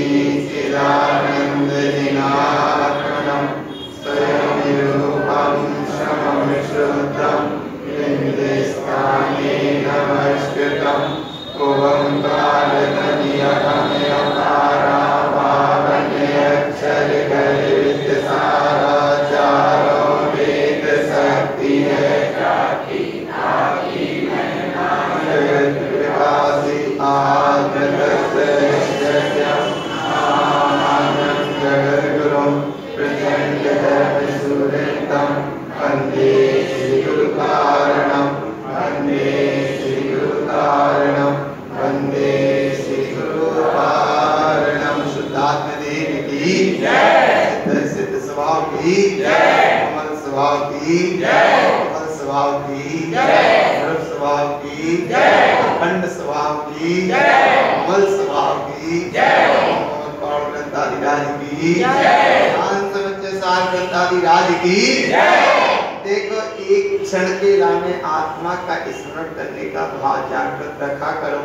चिदानन्ददिनात्मनं स्वयं समं शुद्धं बिम्बस्थानेन नमस्कृतं ओंकाराक्षरगलितसाराचारो वेद शक्ति है जगत्कृपासि जगद्गुरुं प्रचण्डधर्मसूर्यं वन्दे श्रीगुरुकारणं वन्दे श्रीगुरुकारणं वन्दे श्रीगुरुकारणं। शुद्धात्मदेव की जय, सिद्ध स्वभाव की जय, अमर स्वभाव की जय, अमर स्वभाव की जय, ध्रुव स्वभाव की जय, अखंड स्वभाव की जय, अमल स्वभाव की जय, ग्रंथाधिराज की जय, सार ग्रंथाधिराज की जय। देखो एक क्षण के लाने आत्मा का स्मरण करने का भाव जागृत रखा करो।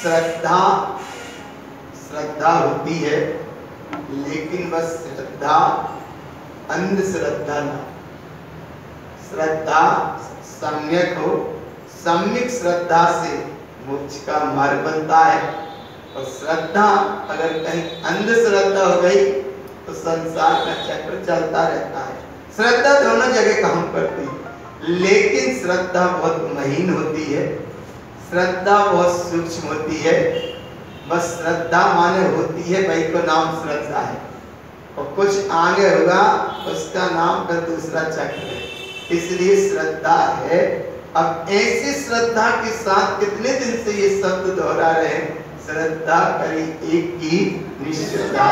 श्रद्धा श्रद्धा होती है, लेकिन बस श्रद्धा अंधश्रद्धा न। श्रद्धा सम्यक हो, सम्यक श्रद्धा से मोक्ष का मार्ग बनता है। और श्रद्धा अगर कहीं अंधश्रद्धा हो गई तो संसार का चक्र चलता रहता है। श्रद्धा दोनों जगह काम करती है, लेकिन श्रद्धा बहुत महीन होती है, श्रद्धा बहुत सूक्ष्म होती है। बस श्रद्धा माने होती है भाई को नाम श्रद्धा है, और कुछ आगे होगा उसका नाम फिर दूसरा चक्र है, इसलिए श्रद्धा है। अब ऐसी श्रद्धा के साथ कितने दिन से ये शब्द दोहरा रहे हैं, श्रद्धा करी एक की निश्रद्धा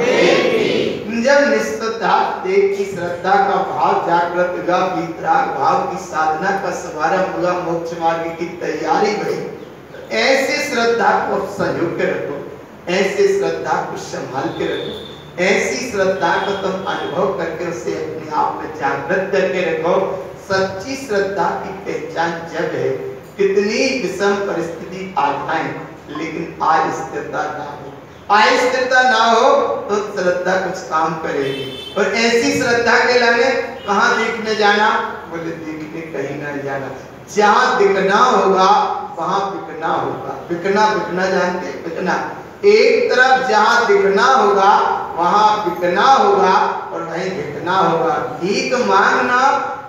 एक की। जब निश्रद्धा एक की श्रद्धा का भाव जागृत होगा, वितराग भाव की साधना का शुभारंभ होगा, मोक्ष मार्ग की तैयारी हुई। ऐसे श्रद्धा को संयोग के रखो, ऐसे श्रद्धा को संभाल के रखो, ऐसी श्रद्धा को तुम अनुभव करके उसे अपने आप में जागृत करके रखो। सच्ची श्रद्धा की पहचान जब है, कितनी विषम परिस्थिति आ जाए लेकिन अस्थिरता ना हो, अस्थिरता ना हो तो श्रद्धा कुछ काम करेगी। और ऐसी श्रद्धा के लाने कहाँ देखने जाना, बोले देखने कहीं ना जाना, जहाँ दिखना होगा वहाँ बिकना होगा। बिकना बिकना जानते, बिकना एक तरफ जहाँ दिखना होगा वहाँ बिकना होगा और वहीं बिकना होगा। भीख मांगना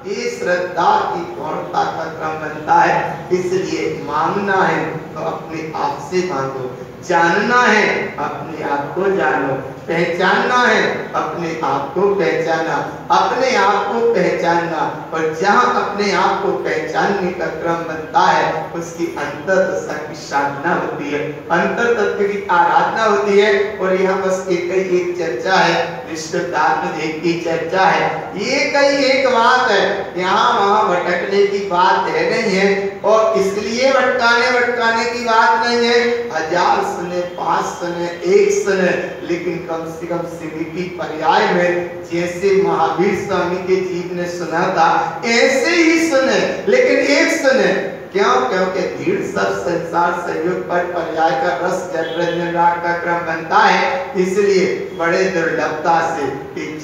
ये श्रद्धा की गौरता का क्रम बनता है। इसलिए मांगना है तो अपने आप से मांगो, जानना है अपने आप को जानो, पहचानना है अपने आप को पहचाना, अपने आप को पहचानना। और जहाँ अपने आप को पहचानने का क्रम बनता है उसकी अंतर्दशा की साधना होती है, अंतर तत्व की आराधना होती है। और यहाँ बस एक चर्चा है, निष्ठुतात्मदेव की चर्चा है, ये कई एक बात है, यहाँ वहाँ भटकने की बात है नहीं है। और इसलिए भटकाने की बात नहीं है, 1000 सुने, 5 सुने, 1 सुने, लेकिन कम से कम शिव की पर्याय में जैसे महावीर स्वामी के जीव ने सुना था ऐसे ही सुने, लेकिन एक सुने। क्यों? क्योंकि भीड़ सब संसार संयोग पर पर्याय का रस जन्म का क्रम बनता है। इसलिए बड़े दुर्लभता से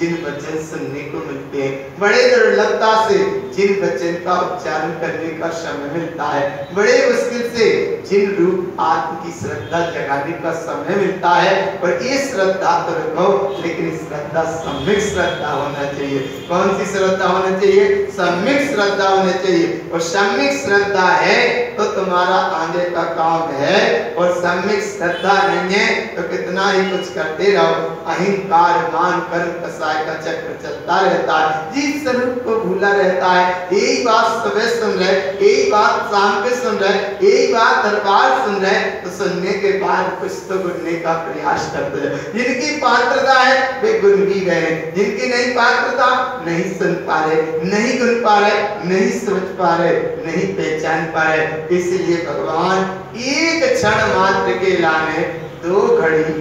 जिन वचन सुनने को मिलते हैं, बड़े दुर्लभता से जिन वचन का उच्चारण करने का समय मिलता है, बड़े मुश्किल से जिन रूप आत्म की श्रद्धा जगाने का समय मिलता है। और ये श्रद्धा तो रखो, लेकिन श्रद्धा सम्यक श्रद्धा होना चाहिए। कौन सी श्रद्धा होना चाहिए? सम्यक श्रद्धा होना चाहिए। और सम्यक श्रद्धा है तो तुम्हारा आगे का काम है, और सम्यक श्रद्धा नहीं है तो कितना ही कुछ करते रहो, अहंकार मान कर्म कसाय का चक्र चलता रहता है, जिस स्वरूप को भूला रहता है। यही बात सुबह सुन रहे, यही बात शाम पे सुन रहे, यही बात हर बार सुन रहे, तो सुनने के बाद कुछ तो गुनने का प्रयास करते हैं। जिनकी पात्रता है वे गुन भी गए, जिनकी नहीं पात्रता नहीं सुन पा रहे, नहीं गुन पा रहे, नहीं समझ पा रहे, नहीं पहचान पा रहे। इसलिए भगवान एक क्षण मात्र के लाने 2 घड़ी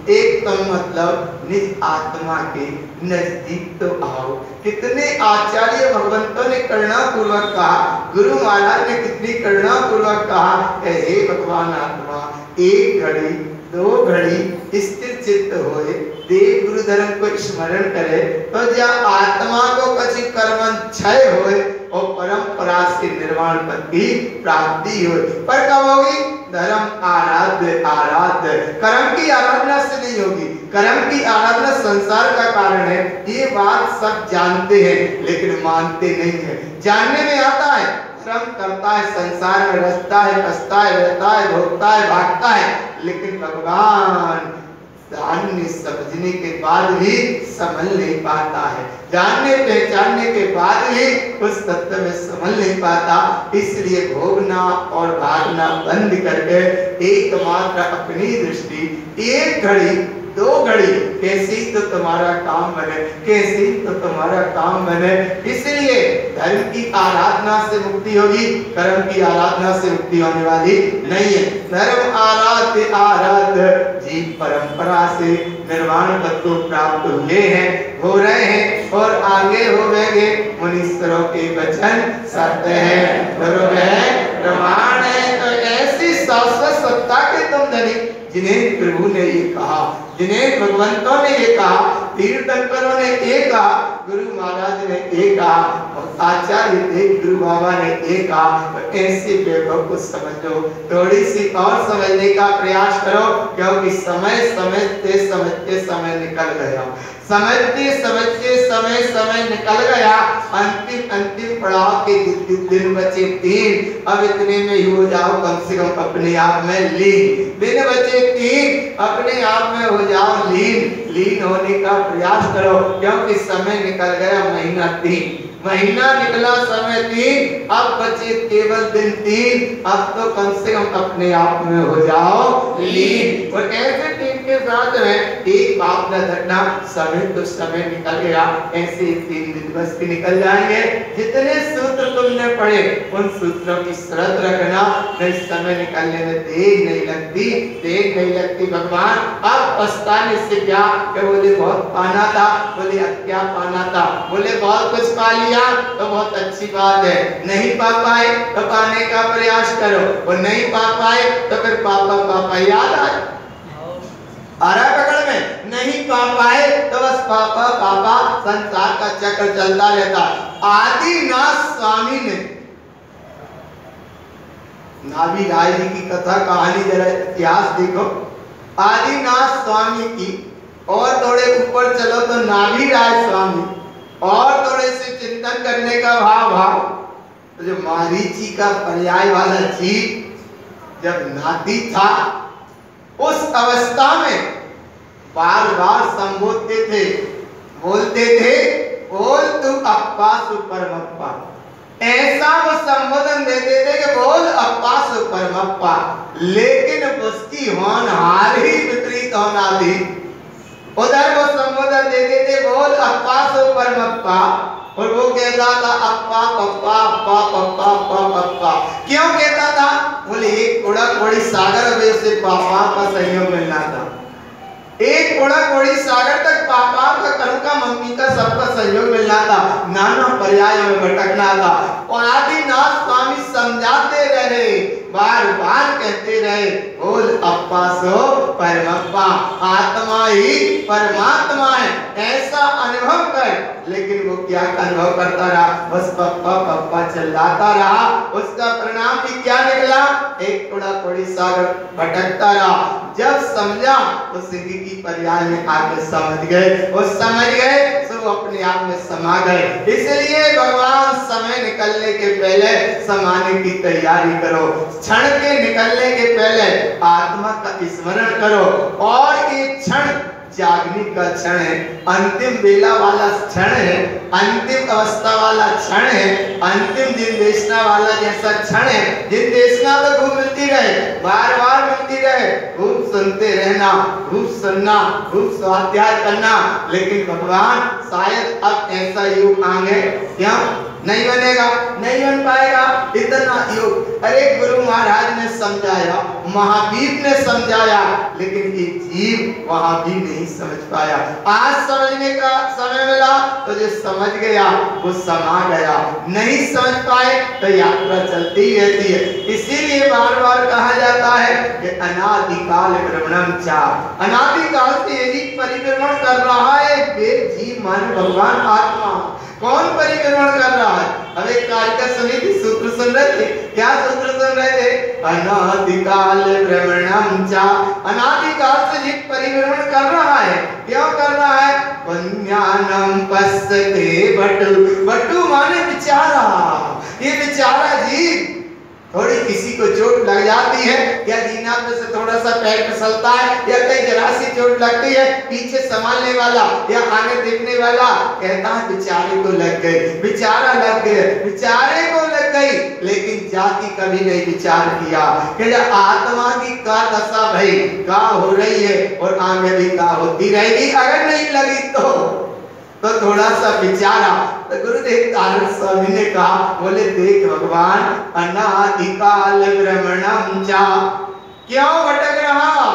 एक तम मतलब निज आत्मा के नजदीक तो आओ। कितने आचार्य भगवंतों ने करुणा पूर्वक कहा, गुरु महाराज ने कितनी करुणा पूर्वक कहा, हे भगवान आत्मा 1 घड़ी दो घड़ी स्थिर चित्त होए, देव गुरु धर्म को स्मरण करे, तो जा आत्मा को कछु कर्मन क्षय होए और परंपरा से निर्वाण पद की प्राप्ति हो। पर कब होगी? धर्म आराध्य आराध्य, कर्म की आराधना से नहीं होगी। कर्म की आराधना संसार का कारण है, ये बात सब जानते हैं लेकिन मानते नहीं है। जानने में आता है, कर्म करता है, संसार में रचता है, बसता है, रहता है, भोगता है, भागता है, लेकिन भगवान जानने समझने के बाद भी समझ नहीं पाता है, जानने पहचानने के बाद भी उस तत्व में समझ नहीं पाता। इसलिए भोगना और भागना बंद करके एकमात्र अपनी दृष्टि, एक घड़ी दो घड़ी कैसी तो तुम्हारा काम बने, कैसी तो तुम्हारा काम बने। इसलिए धर्म की आराधना से मुक्ति होगी, कर्म की आराधना से मुक्ति होने वाली नहीं है। धर्म आराध्य आराध्य जीव परंपरा से निर्वाण पद को प्राप्त हुए हैं, हो रहे हैं और आगे होवेंगे। मुनीश्वरों के वचन सत्य है, ध्रुव है, प्रमाण है। तो ऐसी शाश्वत सत्ता के तुम धनी, जिन्हें प्रभु ने ये कहा, जिन्हें भगवंतों ने ये कहा, तीर्थंकरों ने ये कहा, गुरु महाराज ने ये कहा, आचार्य देव गुरु बाबा ने ये कहा, तो ऐसे वैभव को समझो, थोड़ी सी और समझने का प्रयास करो, क्योंकि समय समझते समझते समय निकल गया, समझते समझते समय निकल गया। अंतिम पड़ाव के दिन बचे 3, अब इतने में ही हो जाओ कम से कम अपने आप में लीन। दिन बचे 3, अपने आप में हो जाओ लीन होने का प्रयास करो, क्योंकि समय निकल गया। महीना 3 महीना निकला, समय 3, अब बचे केवल दिन 3। अब तो कम से कम अपने आप में हो जाओ लीन। और ऐसे टीम के साथ में एक बात न घटना, समय तो समय निकल गया, ऐसे 3 दिन बस के निकल जाएंगे। जितने सूत्र तुमने पढ़े उन सूत्रों की शरत रखना, नहीं समय निकलने में देर नहीं लगती। भगवान अब पछताने से क्या, बोले बहुत पाना था, बोले अब क्या पाना था, बोले बहुत कुछ पा लिया तो बहुत अच्छी बात है, नहीं पा पाए तो पाने का प्रयास करो, और नहीं पा पाए तो फिर पापा याद आए, आरा पकड़ में नहीं पा पाए तो बस पापा संसार का चक्र चलता रहता। आदिनाथ स्वामी ने, नाभि राय जी की कथा कहानी जरा इतिहास देखो, आदिनाथ स्वामी की, और थोड़े ऊपर चलो तो नाभि राय स्वामी, और थोड़े से चिंतन करने का भाव, तो जो मारीची का पर्याय वाला जीव जब नाती था, उस अवस्था में बार बार संबोधते थे, बोलते थे, बोल तू अप्पा सुपरमप्पा, ऐसा वो संबोधन देते थे कि बोल अप्पा सुपरमप्पा, लेकिन उसकी होनहार ही विपरीत होना थी। उधर वो संबोधन देते थे, बोल अप्पा सुपरमप्पा, और वो कहता था अप्पा पप्पा अप्पा पप्पा अप्पा पप्पा। क्यों कहता था? बोले एक कोड़ा कोड़ी सागर में से पापा का सहयोग मिलना था, एक कोड़ा कोड़ी सागर तक पापा का, कर्म का, मम्मी का, सबका सहयोग मिलना था, नाना पर्याय में भटकना था। और आदिनाथ स्वामी समझाते रहे, बार बार कहते रहे, बोल अप्पा सो परमप्पा, आत्मा ही परमात्मा है, ऐसा अनुभव कर। लेकिन वो क्या अनुभव करता रहा? बस पप्पा पप्पा चिल्लाता रहा। उसका परिणाम भी क्या निकला? एक कोड़ा कोड़ी सागर भटकता रहा। जब समझा तो सिद्धि की पर्याय में आके समझ गए, और समझ गए तो अपने आप में समा गए। इसलिए भगवान समय निकलने के पहले समाने की तैयारी करो, क्षण के निकलने के पहले आत्मा का स्मरण करो। और ये क्षण जागने का क्षण है, अंतिम बेला वाला क्षण है, अंतिम अवस्था वाला क्षण है, अंतिम जिंदेशना वाला जैसा क्षण है। जिंदेशना तो खूब मिलती रहे, बार बार मिलती रहे, खूब सुनते रहना, खूब सुनना, खूब स्वाध्याय करना, लेकिन भगवान शायद अब ऐसा युग आगे क्या नहीं बनेगा, नहीं बन पाएगा इतना योग। अरे गुरु महाराज ने समझाया, महावीर ने समझाया, लेकिन ये जीव वहां भी नहीं समझ पाया। आज समझने का समय मिला तो जो समझ गया वो समा गया, नहीं समझ पाए तो यात्रा चलती ही रहती है। इसीलिए बार बार कहा जाता है कि अनादिकाल भ्रमणम चा, अनादिकाल से यदि परिभ्रमण कर रहा है वे जीव मान भगवान आत्मा। कौन परिभ्रमण कर रहा है? अब एक कारिका सुनी थी, सूत्र सुन रहे थे। क्या सूत्र सुन रहे थे? अनादिकाल भ्रमणम चा, अनादिकाल से जीव परिभ्रमण कर रहा है। क्यों कर रहा है? पुण्यानम पश्यते बटु, बटु माने बेचारा। ये बेचारा जीव थोड़ी किसी को चोट लग जाती है या दीनात से थोड़ा सा पैर फिसलता है या कहीं जरा सी चोट लगती है, पीछे संभालने वाला या आगे देखने वाला कहता है बेचारे को लग गई, बेचारा लग गया, बेचारे को लग गई। लेकिन जाति कभी नहीं विचार किया कि जब आत्मा की का दशा भाई का हो रही है और आगे भी का होती रहेगी, अगर नहीं लगी तो थोड़ा सा विचारा। तो गुरुदेव तारक स्वामी ने कहा, बोले देख भगवान अनादिकाल भ्रमणम चा, क्यों भटक रहा?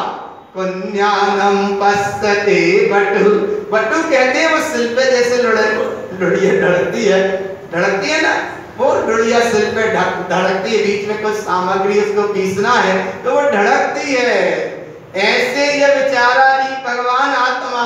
पुण्यानम पश्यते बटु, बटु कहते हैं वो शिल पे जैसे लुढ़िया धड़कती है ना, वो लुढ़िया शिल पे धड़कती है, बीच में कुछ सामग्री उसको पीसना है तो वो धड़कती है। ऐसे ये बेचारा नहीं भगवान आत्मा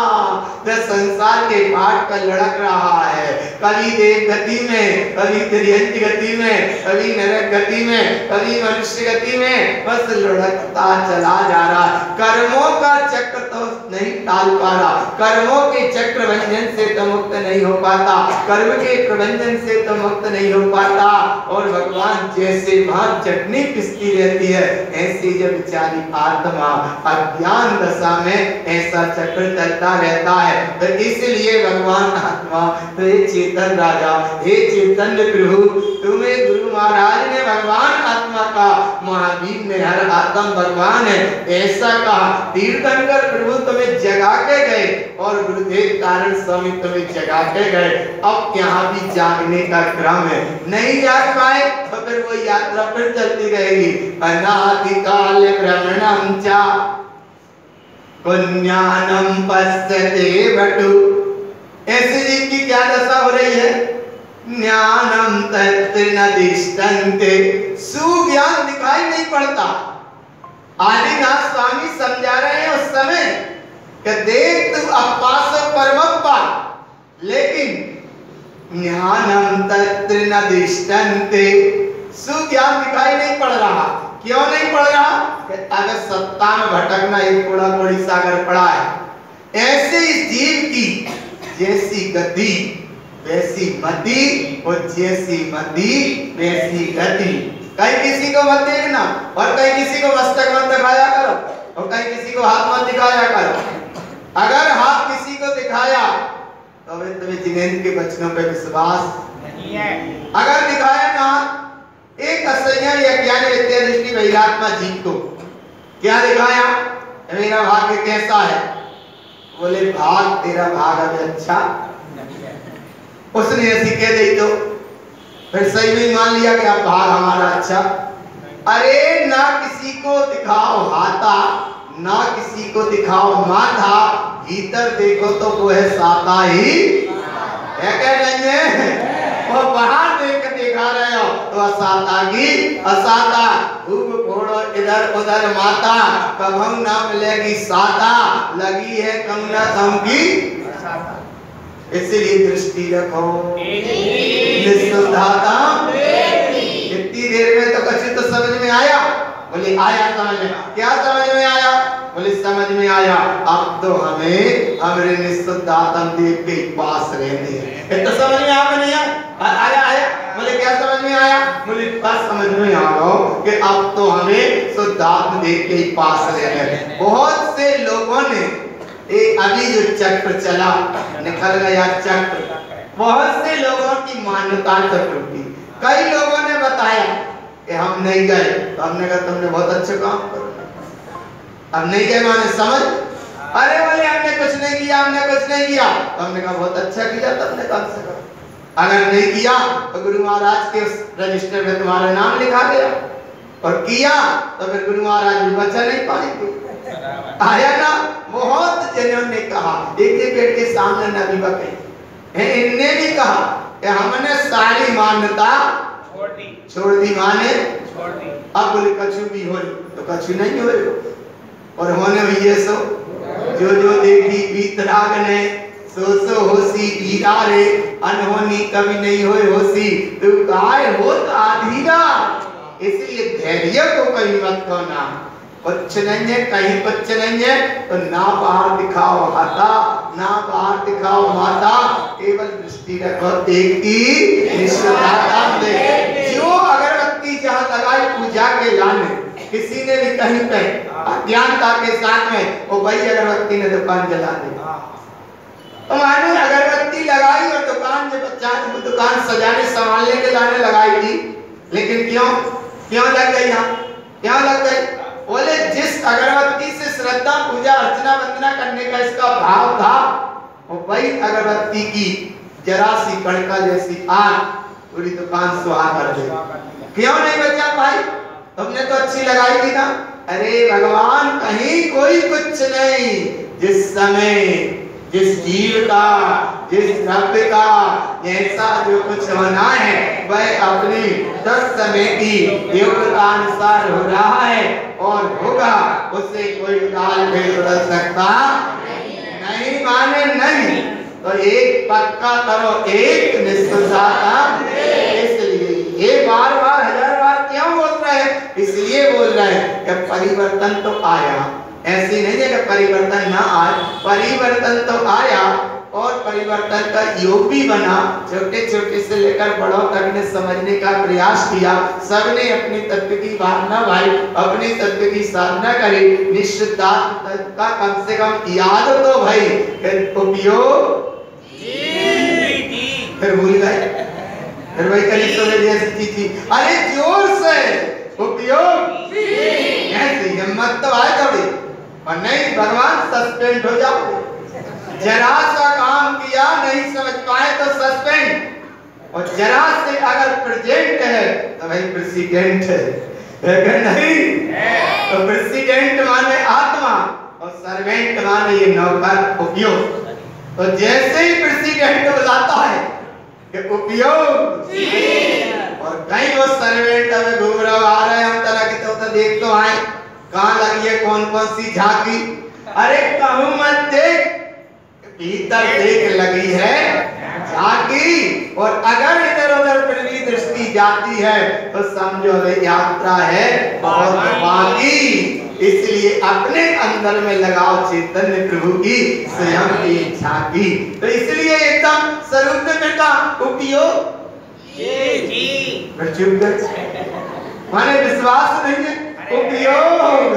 जो संसार के पाठ पर लड़क रहा है, कभी देव गति में, कभी त्रियंत गति में, कभी नरक गति में, कभी मनुष्य गति में, बस लड़कता चला जा रहा। कर्मों का चक्र तो नहीं टाल पा रहा, कर्मों के चक्र बंधन से तो मुक्त नहीं हो पाता, कर्म के प्रबंधन से तो मुक्त नहीं हो पाता। और भगवान जैसे वहां चटनी पिसती रहती है, ऐसी जब बेचारी आत्मा अज्ञान दशा में ऐसा चक्र चलता रहता है। तो इसलिए भगवान आत्मा, तो हे चेतन राजा, हे चैतन्य प्रभु, तुम्हें गुरु महाराज ने भगवान आत्मा का, महावीर ने हर आत्मा भगवान है ऐसा कहा। तीर्थंकर प्रभु तुम्हें जगा के गए और गुरुदेव कारण स्वामी तुम्हें जगा के गए। अब यहाँ भी जागने का क्रम है, नहीं जाग पाए तो फिर वो यात्रा फिर चलती रहेगी। अनादिकाल भ्रमणम चा पुण्यानम पश्यते बटु, ऐसे जीव की क्या दशा हो रही है? ज्ञानम तत्र न दिष्टन्ते, सुज्ञान दिखाई नहीं पड़ता। आदिनाथ स्वामी समझा रहे हैं उस समय कि देख तू अपास परमप्पा, लेकिन ज्ञानम तत्र न दिष्टन्ते, सुज्ञान दिखाई नहीं पड़ रहा। क्यों नहीं पड़ रहा? अगर सत्ता में भटकना एक कोड़ा कोड़ी सागर पड़ा है, ऐसे इस जीव की जैसी गति वैसी मति और जैसी मति वैसी गति। कहीं किसी को मत देखना और कहीं किसी को मस्तक मत दिखाया करो और कहीं किसी को हाथ मत दिखाया करो। अगर हाथ किसी को दिखाया तो तुम्हें जिनेंद्र के वचनों पे विश्वास नहीं है। अगर दिखाया ना एक असंयम या ज्ञानी विद्या दृष्टि वैरात्मा जीव को क्या दिखाया? मेरा भाग्य कैसा है? बोले भाग तेरा भाग अभी अच्छा, उसने ऐसी कह दी तो फिर सही में मान लिया कि अब भाग हमारा अच्छा। अरे ना किसी को दिखाओ हाथा, ना किसी को दिखाओ माथा, भीतर देखो तो वो है साता ही है। क्या नहीं वो बाहर देख के दिखा रहे हो तो असाता की असाता, खूब फोड़ो इधर उधर माता, कभू ना मिलेगी साता, लगी है कम ना कम की। इसलिए दृष्टि रखो निस्सुद्धाता। इतनी देर में तो कुछ तो समझ में आया? बोले आया समझ में। क्या समझ में आया? बोले समझ में आया। अब तो हमें हमारे निस्सुद्ध आत्म देव के पास रहने हैं। तो समझ में आप नहीं आया? आया। बोले क्या समझ में आया? बोले बस समझ में आ रहा हो कि अब तो हमें शुद्ध आत्म देव के पास रहने हैं। बहुत से लोगों ने अभी जो चक्र चला निकल गया चक्र, बहुत से लोगों की मान्यता चक्र की। कई लोगों ने बताया कि हम नहीं गए, तो हमने कहा तुमने बहुत अच्छे काम करो। हम नहीं गए माने समझ, अरे बोले हमने कुछ नहीं किया, हमने कुछ नहीं किया, तो हमने कहा बहुत अच्छा किया तुमने कम से कम। अगर नहीं किया तो गुरु महाराज के उस रजिस्टर में तुम्हारा नाम लिखा गया और किया तो फिर गुरु महाराज भी बचा नहीं पाएंगे। आया ना, बहुत जनों ने कहा, एक एक पेड़ के सामने नबी बके, इनने भी कहा कि हमने सारी मान्यता छोड़ दी माने छोड़ दी। अब बोले कछु भी हो तो कछु नहीं हो, और होने भी ये सो जो देखी बीतराग ने सो होसी बीरा रे, अनहोनी कभी नहीं होए होसी, तू काय होत आधीरा। इसलिए धैर्य को कहीं मत खोना, कुछ नहीं है, कहीं कुछ नहीं है तो ना बाहर दिखाओ हाथा, ना बाहर दिखाओ माता, केवल दृष्टि रखो एक ही निष्ठाता दे। जो अगरबत्ती जहाँ लगाई पूजा के लाने, किसी ने भी कहीं पे अज्ञानता के साथ में वो वही अगरबत्ती ने दुकान जला दी। तो माने अगरबत्ती लगाई और दुकान जब दुकान सजाने संभालने के लाने लगाई थी, लेकिन क्यों लग गई यहाँ, क्यों लग गई? बोले जिस अगरबत्ती से श्रद्धा पूजा अर्चना वंदना करने का इसका भाव था, वो वही अगरबत्ती की जरा सी कड़का जैसी आग पूरी दुकान सुहा कर दे। क्यों नहीं बचा भाई? तुमने तो अच्छी लगाई थी ना। अरे भगवान, कहीं कोई कुछ नहीं। जिस समय जिस जीव का, जिस द्रव्य का जैसा जो कुछ होना है वह अपनी 10 समय की योग्यता अनुसार हो रहा है और होगा, उसे कोई काल में बदल सकता नहीं माने नहीं। तो एक पक्का करो, एक निष्ठा। इसलिए ये बार बार 1000 बार क्यों बोल रहे हैं? इसलिए बोल रहे हैं कि परिवर्तन तो आया, ऐसी नहीं है कि परिवर्तन ना आए, परिवर्तन तो आया और परिवर्तन का योग भी बना। छोटे छोटे से लेकर बड़ों तक ने समझने का प्रयास किया, सबने अपनी तत्व की भावना भाई, अपनी तत्व की साधना करी, निश्चितता का कम से कम याद तो भाई, उपयोग फिर भूल गए, फिर वही कलिसो में जैसी चीज थी। अरे जोर से उपयोग, ऐसी हिम्मत तो आए थोड़ी, और नहीं भगवान सस्पेंड हो जाओगे। जरा सा काम किया नहीं समझ पाए तो सस्पेंड, और जरा से अगर प्रेजेंट है तो भाई प्रेसिडेंट है, अगर नहीं तो प्रेसिडेंट माने आत्मा और सर्वेंट माने ये नौकर उपयोग। तो जैसे ही प्रेसिडेंट बुलाता है कि उपयोग, और कहीं वो सर्वेंट में घूम रहा आ रहे हैं, हम तरह की तो देख तो आए कहाँ लगी है कौन कौन सी झांकी। अरे कहूं मत देख, भीतर देख लगी है झांकी, और अगर इधर उधर पृथ्वी दृष्टि जाती है तो समझो यात्रा है बहुत बाकी। इसलिए अपने अंदर में लगाओ चैतन्य प्रभु की स्वयं की झांकी। तो इसलिए एकदम स्वरूप में बेटा उपयोग माने विश्वास नहीं है, उपयोग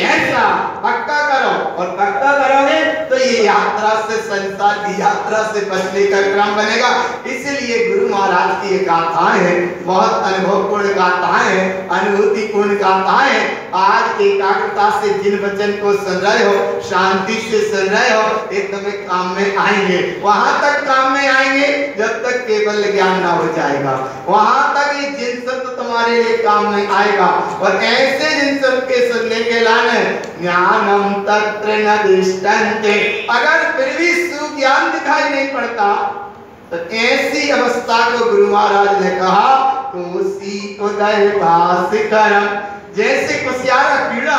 ऐसा पक्का करो, और पक्का करोगे तो ये यात्रा से, संसार की यात्रा से बचने का क्रम बनेगा। इसलिए गुरु महाराज की ये गाथाएं हैं, बहुत अनुभवपूर्ण गाथाएं हैं, अनुभूतिपूर्ण गाथाएं हैं। आज एकाग्रता से जिन वचन को सुन रहे हो, शांति से सुन रहे हो, ये तुम्हें काम में आएंगे। वहां तक काम में आएंगे जब तक केवल ज्ञान ना हो जाएगा, वहां तक ये जिन सब तुम्हारे लिए काम में आएगा। और ऐसे जिन सब के सुनने के लाने ज्ञानम तत्र न दृष्टन्ते, अगर फिर भी सुज्ञान दिखाई नहीं पड़ता तो ऐसी अवस्था को गुरु महाराज ने कहा कोसी उदय भास्कर, जैसे कुसियारा कीड़ा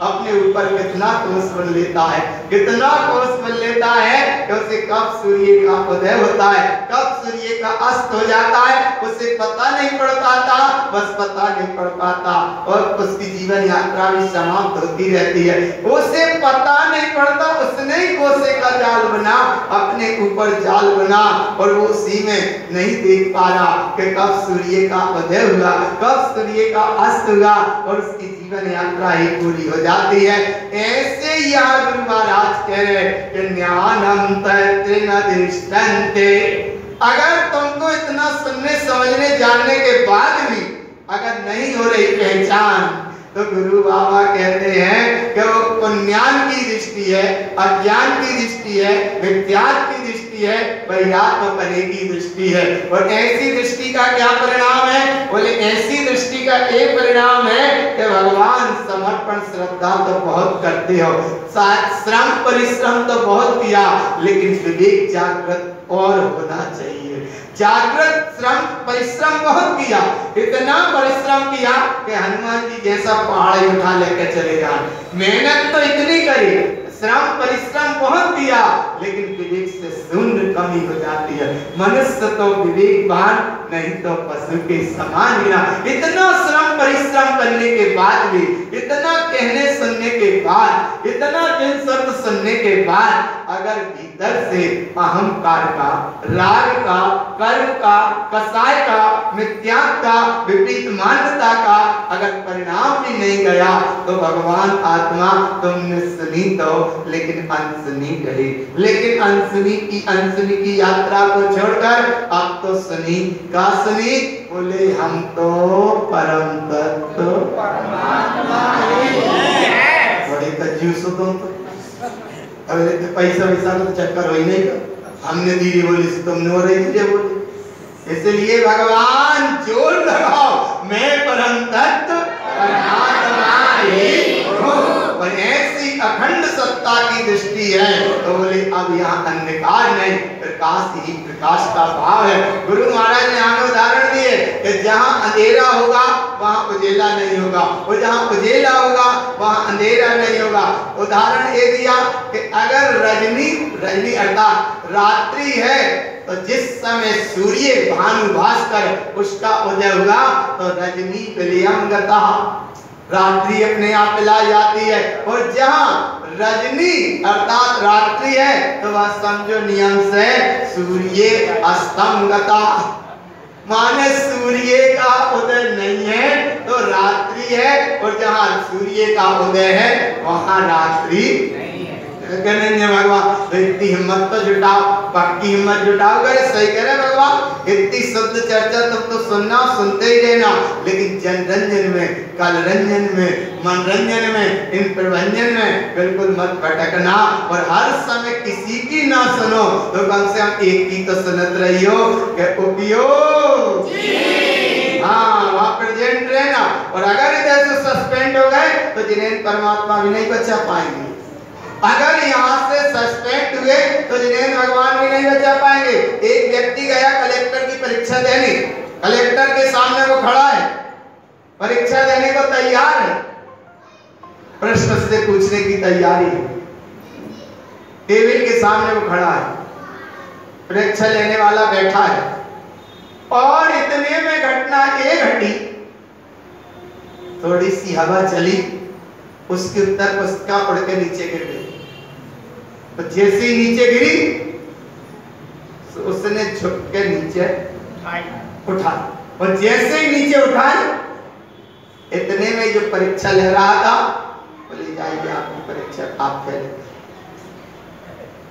अपने ऊपर कितना कोष बन लेता है, कितना कोष बन लेता है कि उसे कब सूर्य का उदय होता है, कब सूर्य का अस्त हो जाता है उसे पता नहीं पड़ पाता, बस पता नहीं पड़ पाता, और उसकी जीवन यात्रा भी समाप्त होती रहती है। उसे पता नहीं पड़ता, उसने ही कोसे का जाल बना, अपने ऊपर जाल बना, और वो उसी में नहीं देख पा रहा कि कब सूर्य का उदय हुआ, कब सूर्य का अस्त हुआ, और उसकी जीवन यात्रा ही पूरी हो जाती है। ऐसे यहाँ गुरु महाराज कह रहे कि ज्ञानम तत्र न दृष्टन्ते, अगर तुमको इतना सुनने समझने जानने के बाद भी अगर नहीं हो रही पहचान, तो गुरु बाबा कहते हैं कि वो पुण्यान की दृष्टि है, अज्ञान की दृष्टि है, विद्यात की दृष्टि है, वैराग्य पने की दृष्टि है। और ऐसी दृष्टि का क्या परिणाम है? बोले ऐसी दृष्टि का एक परिणाम समर्पण श्रद्धा तो बहुत करते हो, श्रम परिश्रम तो बहुत किया, लेकिन विवेक जागृत और होना चाहिए। जागृत श्रम परिश्रम बहुत किया, इतना परिश्रम किया कि हनुमान जी जैसा पहाड़ उठा लेकर चले जाए। मेहनत तो इतनी करी, श्रम परिश्रम बहुत किया, लेकिन विवेक से शून्य कमी हो जाती है। मनुष्य तो विवेकवान नहीं तो पशु के समान गिना। इतना श्रम परिश्रम करने के बाद भी, इतना कहने सुनने के बाद, इतना जिन शब्द सुनने के बाद, अगर भीतर से अहंकार का, राग का, कर्म का, कसाय का, मिथ्या का, विपरीत मान्यता का अगर परिणाम भी नहीं गया, तो भगवान आत्मा तुमने सुनी तो, लेकिन अनसुनी गई। लेकिन अनसुनी की यात्रा को छोड़कर अब तो सुनी का सुनी, बोले हम तो परम तत्व परमात्मा बड़े कंजूस हो तुम तो। अरे पैसा वैसा तो चक्कर हो ही नहीं का, हमने दी बोली तुमने हो रही थी बोली। इसलिए भगवान जोर लगाओ, मैं परम तत्व परमात्मा ही हूँ। ऐसी अखंड सत्ता की दृष्टि है तो बोले अब यहाँ अंधकार नहीं, प्रकाश ही प्रकाश का भाव है। गुरु महाराज ने आगे उदाहरण दिए कि जहाँ अंधेरा होगा वहाँ उजेला नहीं होगा, और जहाँ उजेला होगा वहाँ अंधेरा नहीं होगा। उदाहरण ये दिया कि अगर रजनी अर्थात रात्रि है तो जिस समय सूर्य भानु भास्कर उसका उदय हुआ तो रजनी विलयंगता, रात्रि अपने आप मिला जाती है। और जहाँ रजनी अर्थात रात्रि है तो वह समझो नियम से सूर्य अस्तंगता, माने सूर्य का उदय नहीं है तो रात्रि है, और जहाँ सूर्य का उदय है वहाँ रात्रि नहीं है। भगवान तो इतनी हिम्मत तो जुटाओ, पक्की हिम्मत जुटाओ, करे सही करे भगवान। इतनी शब्द चर्चा तुम तो सुनना, सुनते ही रहना, लेकिन जनरंजन में, कल रंजन में, मनोरंजन में, इन प्रभंजन में बिल्कुल मत भटकना। और हर समय किसी की ना सुनो तो कम से कम एक की तो सुनत रही हो कि उपयोग, हाँ वहाँ प्रेजेंट रहना। और अगर इधर से सस्पेंड हो गए तो जिन्हें परमात्मा भी नहीं बचा पाएंगे, अगर यहाँ से सस्पेंड हुए तो जिन्हें भगवान भी नहीं बचा पाएंगे। एक व्यक्ति गया कलेक्टर की परीक्षा देने, कलेक्टर के सामने वो खड़ा है, परीक्षा देने को तैयार है, प्रश्न से पूछने की तैयारी है, टेबल के सामने वो खड़ा है, परीक्षा लेने वाला बैठा है, और इतने में घटना ये घटी, थोड़ी सी हवा चली, उसके उत्तर पुस्तिका उड़ के नीचे गिर गई। तो जैसे ही नीचे गिरी तो उसने झुक के नीचे उठा, और जैसे ही नीचे उठाई इतने में जो परीक्षा ले रहा था बोले जाइए आपकी परीक्षा आप फेल।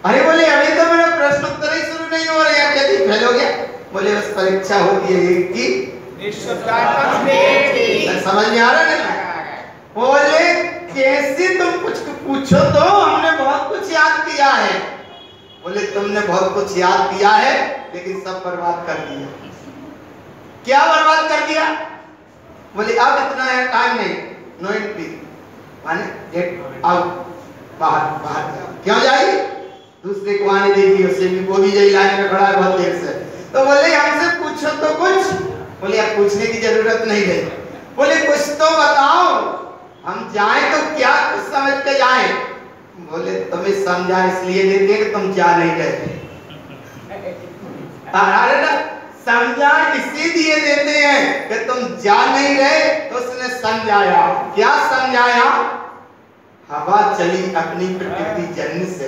अरे बोले अभी तो मेरा प्रश्न उत्तर ही शुरू नहीं हो रहा, क्या फेल हो गया? बोले बस परीक्षा होती है एक की, समझ में आ रहा है? बोले कैसे तुम कुछ पूछो तो हमने बहुत कुछ याद किया है। बोले तुमने बहुत कुछ याद किया है लेकिन सब बर्बाद कर दिया। क्या बर्बाद कर दिया? बोले अब इतना है टाइम नहीं, नो एंट्री, माने गेट आउट, बाहर क्यों जाएगी? दूसरे को आने देगी, उससे भी वो भी यही लाइन में खड़ा है बहुत देर से। तो बोले हमसे पूछो तो कुछ। बोले अब पूछने की जरूरत नहीं है। बोले कुछ तो बताओ, हम जाएं तो क्या कुछ समझ के जाएं? बोले तुम्हें समझा इसलिए देते हैं कि तुम जा नहीं रहे। समझा इसीलिए देते हैं कि तुम जा नहीं रहे, तो उसने समझाया। क्या समझाया? हवा चली अपनी प्रकृति जन्म से,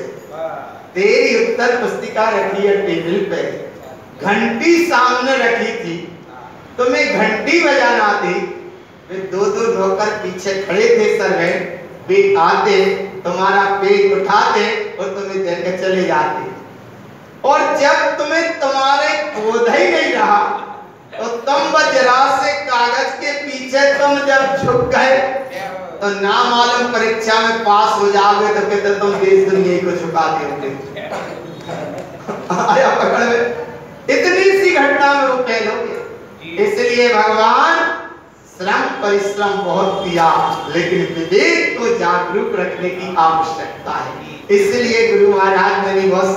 तेरी उत्तर पुस्तिका रखी है टेबल पे, घंटी सामने रखी थी, तुम्हें घंटी बजाना थी, वे दो नौकर पीछे खड़े थे सर्वेंट, वे आते तुम्हारा पेट उठाते और तुम्हें देकर चले जाते। और जब तुम्हें तुम्हारे बोध ही नहीं रहा तो तुम जरा से कागज के पीछे तुम जब झुक गए तो ना मालूम परीक्षा में पास हो जाओगे तो कहते तुम देश दुनिया को झुकाते होंगे। आया पकड़ में, इतनी सी घटना में वो फेल हो गए। इसलिए भगवान श्रम परिश्रम बहुत किया, लेकिन विवेक को जागरूक रखने की आवश्यकता है। इसलिए गुरु महाराज ने भी बहुत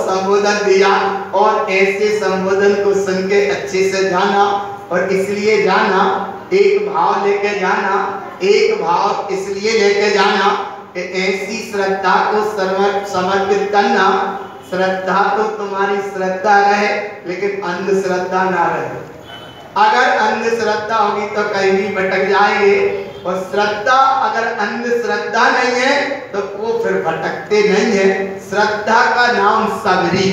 संबोधन दिया, और ऐसे संबोधन को सुन के अच्छे से जाना, और इसलिए जाना, एक भाव लेके जाना, एक भाव इसलिए लेके जाना कि ऐसी श्रद्धा को समर्पित करना। श्रद्धा तो तुम्हारी श्रद्धा रहे, लेकिन अंधश्रद्धा ना रहे। अगर अंधश्रद्धा होगी तो कहीं भी भटक जाएंगे, और श्रद्धा अगर अंधश्रद्धा नहीं है तो वो फिर भटकते नहीं है। श्रद्धा का नाम सबरी,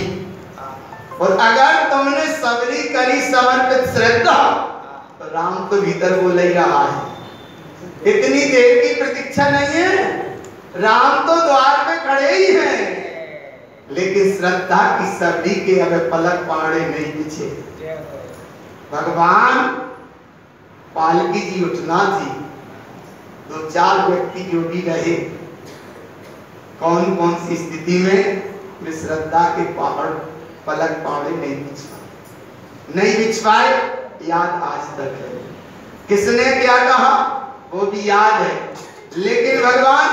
और अगर तुमने सबरी करी समर्पित श्रद्धा, तो राम तो भीतर बोल ही रहा है। इतनी देर की प्रतीक्षा नहीं है, राम तो द्वार पे खड़े ही हैं। लेकिन श्रद्धा की सबरी के अगर पलक पाड़े नहीं पीछे। भगवान पालकी जी उठना थी, 2-4 व्यक्ति जो भी रहे, कौन कौन सी स्थिति में वे श्रद्धा के पलक पाड़े नहीं बिछ पाए, याद आज तक है। किसने क्या कहा वो भी याद है, लेकिन भगवान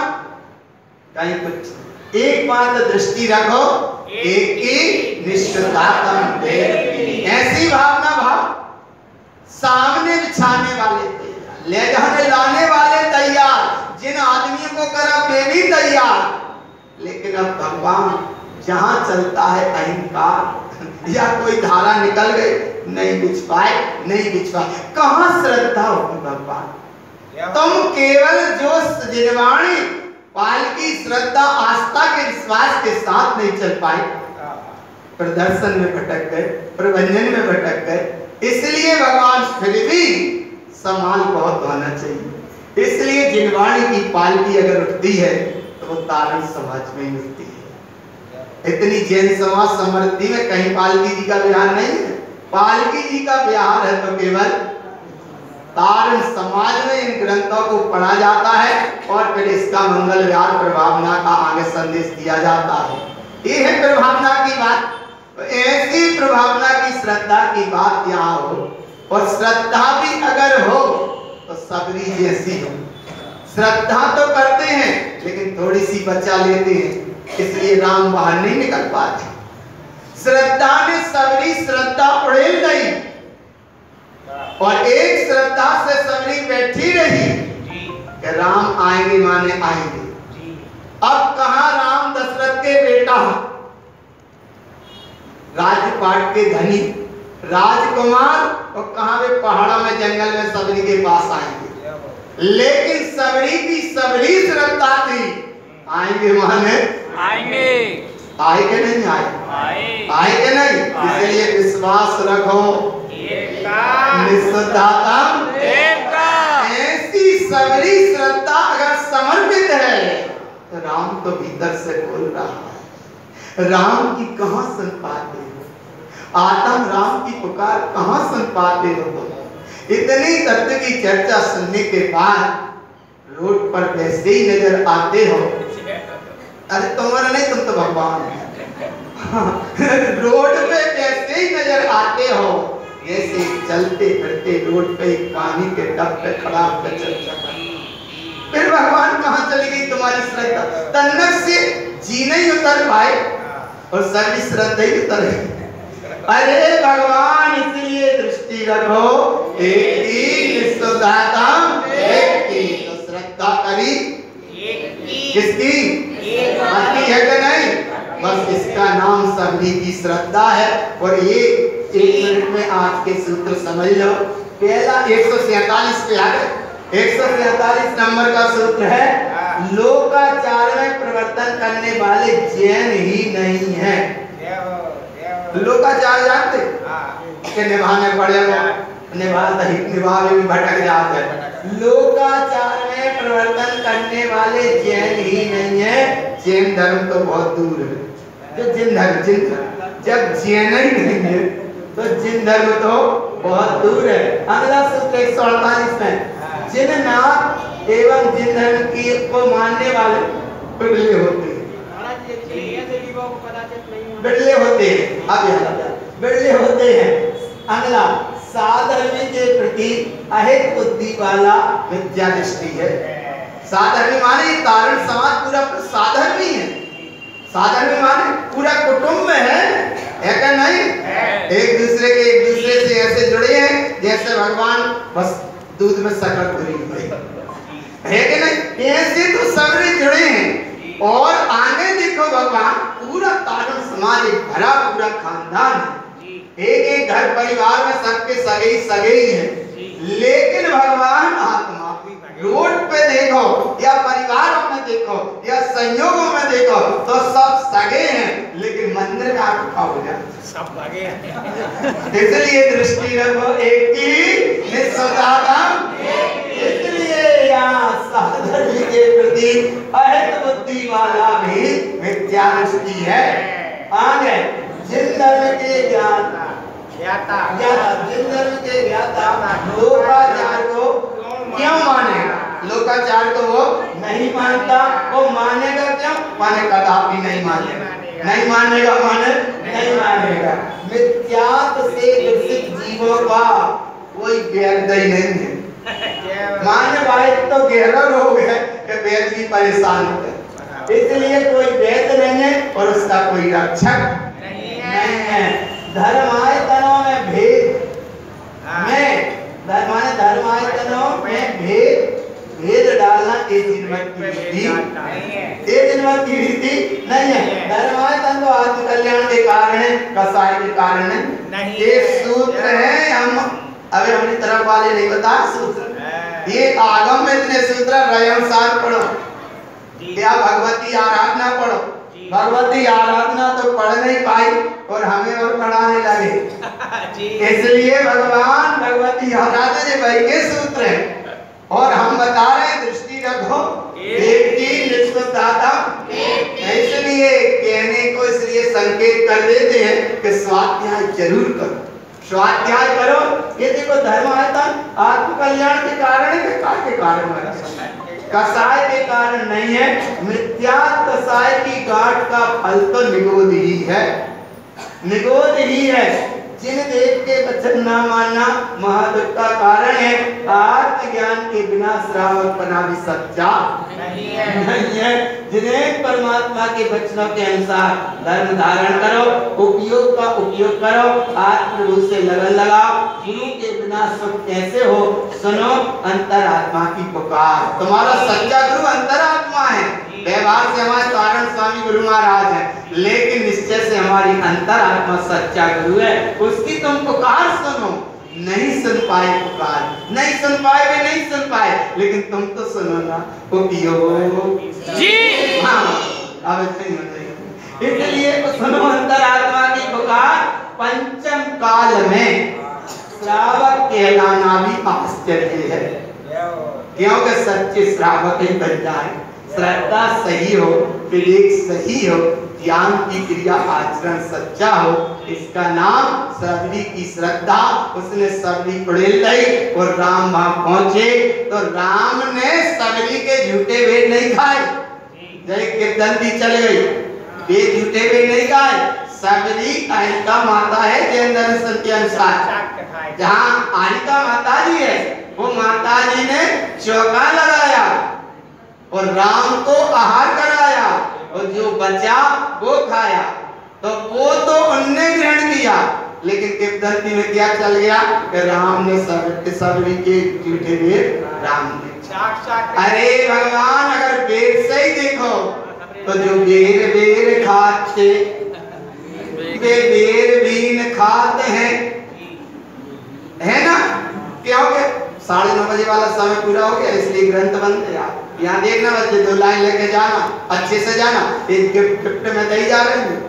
कहीं कुछ एक बात दृष्टि रखो, एक की निष्ठुतातम ऐसी भावना भाव, सामने बिछाने वाले तैयार, ले जाने लाने वाले तैयार, जिन आदमियों को करा वे भी तैयार। लेकिन अब भगवान जहां चलता है अहंकार या कोई धारा निकल गई, नहीं बिछ पाए। कहां श्रद्धा होगी भगवान? तुम केवल जो जिनवाणी पालकी श्रद्धा आस्था के विश्वास के साथ नहीं चल पाए, प्रदर्शन में भटक गए, प्रबंधन में भटक गए। इसलिए भगवान फिर भी संभाल बहुत होना चाहिए। इसलिए जिनवाणी की पालकी अगर उठती है तो वो तारण समाज में ही उठती है। इतनी जैन समाज समृद्धि में कहीं पालकी जी का विहार नहीं है। पालकी जी का विहार है तो केवल तारण समाज में इन ग्रंथों को पढ़ा जाता है, और फिर इसका मंगल विहार प्रभावना का आगे संदेश दिया जाता है। ये है प्रभावना की बात। ऐसी प्रभावना की श्रद्धा की बात यहाँ हो, और श्रद्धा भी अगर हो तो सबरी जैसी हो। श्रद्धा तो करते हैं लेकिन थोड़ी सी बचा लेते हैं, इसलिए राम बाहर नहीं निकल पाते। श्रद्धा ने सबरी श्रद्धा उड़ेल गई, और एक श्रद्धा से सबरी बैठी रही कि राम आएंगे माने आएंगे। अब कहा राम दशरथ के बेटा, राजपाट के धनी राजकुमार, और कहां वे पहाड़ा में जंगल में सबरी के पास आएंगे। लेकिन सबरी की सबरी श्रद्धा थी, आएंगे माने आएंगे। आए के नहीं आए के नहीं। इसलिए विश्वास रखो, ऐसी सबरी श्रद्धा अगर समर्पित है तो राम तो भीतर से बोल रहा है। राम की कहां सुन पाते हो? आत्म राम की पुकार कहां सुन पाते हो? इतनी तत्व की चर्चा सुनने के बाद रोड पर वैसे ही नजर आते हो। अरे तुम्हारा नहीं, तुम तो भगवान रोड पे वैसे ही नजर आते हो, जैसे चलते फिरते रोड पे पानी के टब पे खड़ा होकर चर्चा। फिर भगवान कहां चली गई तुम्हारी श्रद्धा? तन्नक से जी नहीं उतर पाए और सभी श्रद्धा ही उतर गई। अरे भगवान, इसलिए दृष्टि रखो, एक ही निष्ठुतातम एक की। तो श्रद्धा करी किसकी? बाकी है कि नहीं? बस इसका नाम सबरी की श्रद्धा है। और ये 1 मिनट में आज के सूत्र समझ लो। पहला 147 पे आ गए। 147 नंबर का सूत्र है, लोकाचार में परिवर्तन करने वाले जैन ही नहीं है। लोकाचार जानते कि निभाने पड़ेगा, निभावे भी भटक जाते हैं। लोकाचार में परिवर्तन करने वाले जैन ही नहीं है। जैन धर्म तो बहुत दूर है। जो जिन धर्म जब जैन ही नहीं है तो जिन धर्म तो बहुत दूर है। अगला सूत्र 148 में, जिन नाथ एवं जिन धर्म की को मानने वाले बिरले होते हैं। बिरले होते हैं। अब यहाँ बिरले होते हैं। अगला साधर्मी के प्रति अहित बुद्धि वाला विद्या दृष्टि है। साधर्मी माने कारण समाज पूरा साधर्मी है। साधर्मी माने पूरा कुटुंब है क्या नहीं? एक दूसरे से ऐसे जुड़े हैं जैसे भगवान बस दूध में शक्कर घुली हुई है कि नहीं? ऐसे तो सभी जुड़े हैं। और आगे देखो भगवान पूरा तारण समाज एक भरा पूरा खानदान है। एक घर परिवार में सबके सगे ही है। लेकिन भगवान आत्मा रोड पे देखो या परिवारों में देखो या संयोगों में देखो तो सब सगे हैं, लेकिन मंदिर में आपका हो जाता सब लगे हैं। इसलिए दृष्टि रखो एक की निस्वार्थम। इसलिए यहाँ साधर्मी के प्रति अहित बुद्धि वाला भी विद्या दृष्टि है। आगे जिन धर्म के ज्ञाता जिन धर्म के ज्ञाता लोकाचार को क्यों मानेगा? लोकाचार को वो नहीं मानता। वो मानेगा क्यों? माने कदापि नहीं मानेगा। नहीं मानेगा माने नहीं मानेगा। मिथ्यात्व से ग्रसित जीवों का कोई वेद ही नहीं है। माने भाई तो गहरा रोग है कि वेद की परेशान है, इसलिए कोई वेद नहीं है और उसका कोई रक्षक नहीं है। धर्मायतनों में भेद में धर्मायतनों में भेद डालना एक जनमत की विधि नहीं है। धर्मायतन तो आत्मकल्याण के कारण है, कसाय के कारण नहीं। ये सूत्र है। हम अभी अपनी तरफ वाले नहीं बता सूत्र। ये आगम में इतने सूत्र रयमसार पढ़ो या भगवती आराधना पढ़ो। भगवती आराधना तो पढ़ नहीं पाई और हमें और पढ़ाने लगे। इसलिए भगवान भगवती आराधना जे भाई के सूत्र है और हम बता रहे हैं दृष्टि रखो एक की निष्पक्षता। इसलिए कहने को इसलिए संकेत कर देते हैं कि स्वाध्याय जरूर करो, स्वाध्याय करो। ये देखो धर्मायतन आत्मकल्याण के कारण है के कारण है, कसाय के कारण नहीं है। मिथ्या कसाय की गांठ का फल तो निगोद ही है, निगोद ही है। जिन देव के वचन न मानना महादुख का कारण है। आत्मज्ञान के बिना श्रावकपना भी सच्चा नहीं है। जिन्हें परमात्मा के वचनों के अनुसार धर्म धारण करो, उपयोग का उपयोग करो, आत्मरूप से लगन लगाओ। गुरु के बिना सुख कैसे हो? सुनो अंतरात्मा की पुकार। तुम्हारा सच्चा गुरु अंतरात्मा है। व्यवहार से हमारे कारण स्वामी गुरु महाराज है, लेकिन निश्चय से हमारी अंतरात्मा सच्चा गुरु है। उसकी तुम पुकार सुनो। नहीं सुन पाए पुकार, नहीं सुन पाए वे नहीं सुन पाए, लेकिन तुम तो सुनो ना। उपयोग जी हाँ अब इसलिए सुनो अंतरात्मा की पुकार। पंचम काल में श्रावक कहलाना भी आश्चर्य है, क्योंकि सच्चे श्रावक ही बन जाए। श्रद्धा सही हो, विवेक सही हो, ज्ञान की क्रिया आचरण सच्चा हो, इसका नाम सबरी की श्रद्धा। उसने सबरी पढ़ेल लाई और राम वहां पहुंचे तो राम ने सबरी के झूठे वेद नहीं खाए। जय कीर्तन चल गई, वे झूठे वेद नहीं खाए। सबरी अहिका माता है जैन दर्शन के अनुसार। जहाँ अहिका माता जी है वो माता जी ने चौका लगाया और राम को आहार कराया और जो बचा वो खाया। तो वो तो उनने ग्रहण किया, लेकिन किंवदंती में क्या चल गया कि राम ने सबरी के झूठे वेद राम ने। अरे भगवान अगर वेद से ही देखो तो जो बेर खाते वे बेर बीन खाते हैं, है ना? क्योंकि 9:30 बजे वाला समय पूरा हो गया, इसलिए ग्रंथ बंद है। यहाँ देखना बच्चे 2 लाइन लेके जाना, अच्छे से जाना। एक गिफ्ट में दे जा रहे हैं।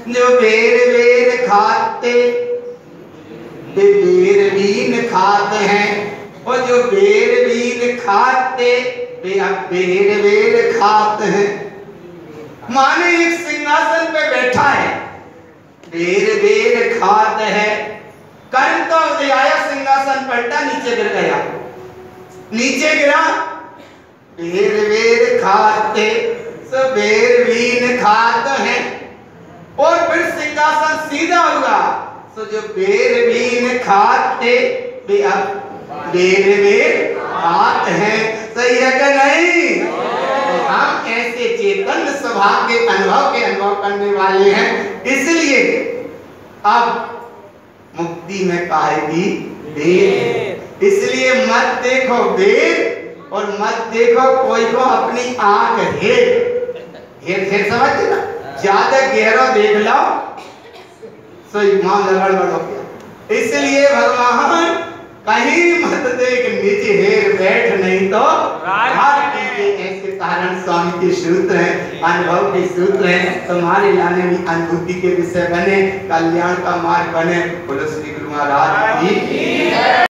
जो बेर खाते बेर बीन खाते हैं और जो बेर बीन खाते वे अब बेर खाते हैं। माने एक सिंहासन पे बैठा है, बेर खाते हैं। कर्म तो उदय आया, सिंहासन पलटा, नीचे गिर गया। नीचे गिरा, बेर खाते सो बेर बीन खाते हैं। और फिर सिंहासन सीधा हुआ, तो जो बेर बीन खाते वे अब बेर में खात हैं, सही है कि नहीं? तो हम ऐसे चेतन स्वभाव के अनुभव करने वाले हैं, इसलिए अब मुक्ति में पाएगी बेर। इसलिए मत देखो बेर और मत देखो कोई को अपनी आंख हेर समझ ना, ज्यादा गहरा देख लो तो मामला गड़बड़ हो गया। इसलिए भगवान कहीं मत देख नीचे हेर बैठ, नहीं तो ऐसे कारण स्वामी के सूत्र हैं, अनुभव के सूत्र हैं, तुम्हारे लाने में अनुभूति के विषय बने, कल्याण का मार्ग बने। बोलो श्री गुरु महाराज की।